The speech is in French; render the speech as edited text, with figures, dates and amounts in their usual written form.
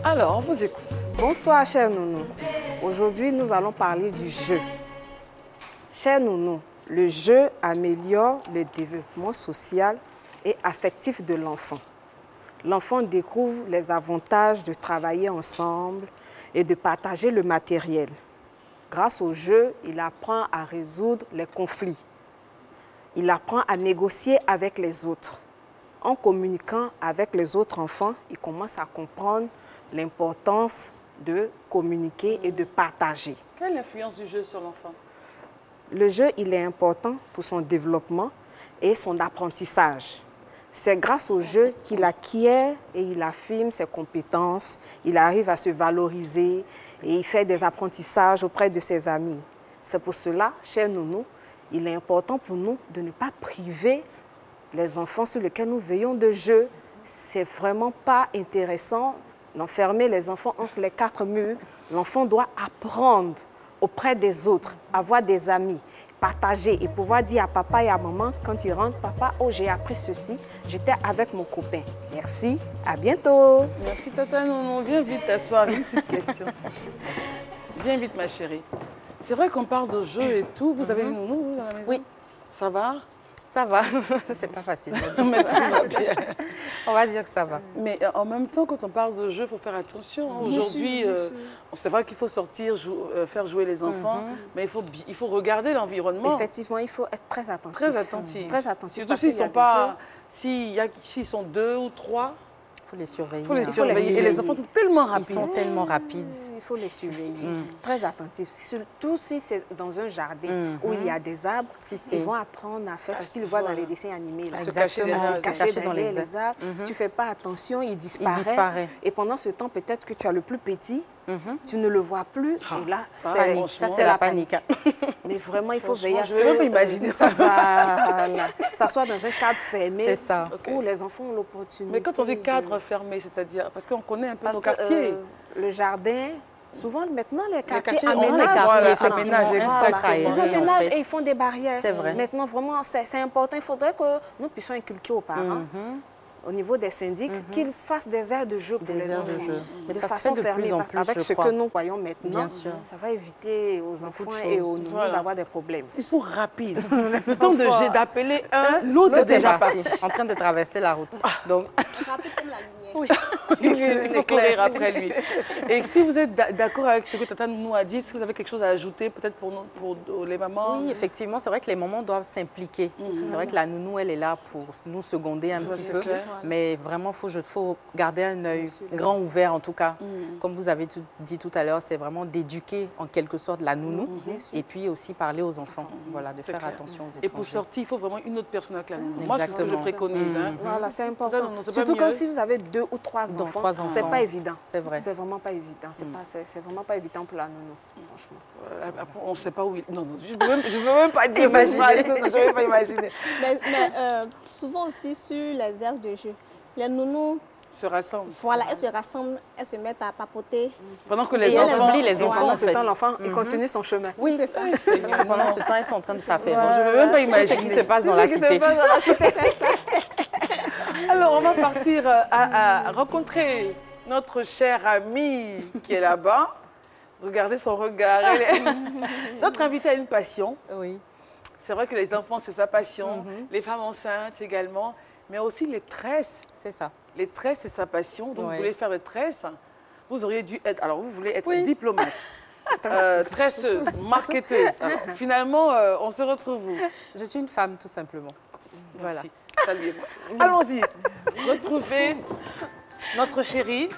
Alors, on vous écoute. Bonsoir, chers nounous. Aujourd'hui, nous allons parler du jeu. Chers nounous, le jeu améliore le développement social et affectif de l'enfant. L'enfant découvre les avantages de travailler ensemble et de partager le matériel. Grâce au jeu, il apprend à résoudre les conflits. Il apprend à négocier avec les autres. En communiquant avec les autres enfants, il commence à comprendre l'importance de communiquer et de partager. Quelle est l'influence du jeu sur l'enfant? Le jeu, il est important pour son développement et son apprentissage. C'est grâce au jeu qu'il acquiert et il affirme ses compétences, il arrive à se valoriser et il fait des apprentissages auprès de ses amis. C'est pour cela, chers nounous, il est important pour nous de ne pas priver les enfants sur lesquels nous veillons de jeu. C'est vraiment pas intéressant d'enfermer les enfants entre les quatre murs. L'enfant doit apprendre auprès des autres, avoir des amis, partager et pouvoir dire à papa et à maman quand ils rentrent, papa, oh j'ai appris ceci, j'étais avec mon copain. Merci, à bientôt. Merci Tata Nounou, viens vite t'asseoir, une petite question. Viens vite ma chérie. C'est vrai qu'on parle de jeu et tout, vous avez une nounou vous, dans la maison? Oui. Ça va? Ça va, c'est pas facile. Mais tout va bien. On va dire que ça va. Mais en même temps, quand on parle de jeu, il faut faire attention. Aujourd'hui, c'est vrai qu'il faut sortir, faire jouer les enfants, mais il faut regarder l'environnement. Effectivement, il faut être très attentif. Très attentif. Très attentif. Surtout s'ils sont pas, s'ils sont 2 ou 3. Il faut les surveiller. Il faut les surveiller. Et les enfants sont tellement rapides. Ils sont tellement rapides. Il faut les surveiller. Très attentifs. Surtout si c'est dans un jardin où il y a des arbres, ils vont apprendre à faire ce qu'ils voient dans les dessins animés. Là. Se cacher Dans les arbres. Tu ne fais pas attention, il disparaît. Et pendant ce temps, peut-être que tu as le plus petit, tu ne le vois plus. Et là, ça c'est la panique. Mais vraiment, il faut veiller à ce que... Je ne peux même imaginer ça. Voilà. Ça soit dans un cadre fermé. C'est ça. Où les enfants ont l'opportunité. Mais quand on dit cadre fermé, c'est-à-dire, parce qu'on connaît un peu nos quartiers. Le jardin, souvent maintenant les quartiers aménagent. Effectivement, ils aménagent et ils font des barrières. C'est vrai. Maintenant, vraiment, c'est important. Il faudrait que nous puissions inculquer aux parents, au niveau des syndics, qu'ils fassent des aires de jeu pour les enfants. Mais ça se fait de plus en plus, avec ce que nous voyons maintenant, bien sûr. ça va éviter aux enfants et aux nounous d'avoir des problèmes. Ils sont rapides. C'est temps d'appeler un, l'autre est déjà parti. En train de traverser la route. Donc, rapide comme la lumière. Oui. Il faut courir après lui. Et si vous êtes d'accord avec ce que Tata Nounou a dit, est-ce que vous avez quelque chose à ajouter peut-être pour les mamans? Oui, effectivement, c'est vrai que les mamans doivent s'impliquer. Parce que c'est vrai que la nounou, elle est là pour nous seconder un petit peu. Mais vraiment, il faut garder un œil grand ouvert, en tout cas. Comme vous avez dit tout à l'heure, c'est vraiment d'éduquer en quelque sorte la nounou et puis aussi parler aux enfants. Voilà, de faire attention aux étrangers. Et pour sortir, il faut vraiment une autre personne avec la nounou. Moi, c'est ce que je préconise. Voilà, c'est important. Surtout comme si vous avez 2 ou 3 enfants, c'est pas évident. C'est vrai. C'est vraiment pas évident. C'est vraiment pas évident pour la nounou, franchement. Après, on ne sait pas où il... Non, je ne veux même pas dire. Je ne veux pas imaginer. Mais souvent aussi sur les aires de jeu, les nounous se rassemblent. Voilà, elles se rassemblent, elles se mettent à papoter. Pendant que les enfants oublient les enfants, pendant ce temps, l'enfant, il continue son chemin. Oui, c'est ça. Pendant ce temps, elles sont en train de s'affaire. Je ne veux même pas imaginer ce qui se passe dans la cité. Alors, on va partir à rencontrer notre chère amie qui est là-bas. Regardez son regard. Notre invitée a une passion. Oui. C'est vrai que les enfants, c'est sa passion. Les femmes enceintes également. Mais aussi les tresses. C'est ça. Les tresses, c'est sa passion. Donc, vous voulez faire des tresses. Vous auriez dû être... Alors, vous voulez être diplomate. Tresseuse, marketeuse. Alors, finalement, on se retrouve où? Je suis une femme, tout simplement. Voilà. Saluez-moi. Allons-y. Retrouvez notre chérie.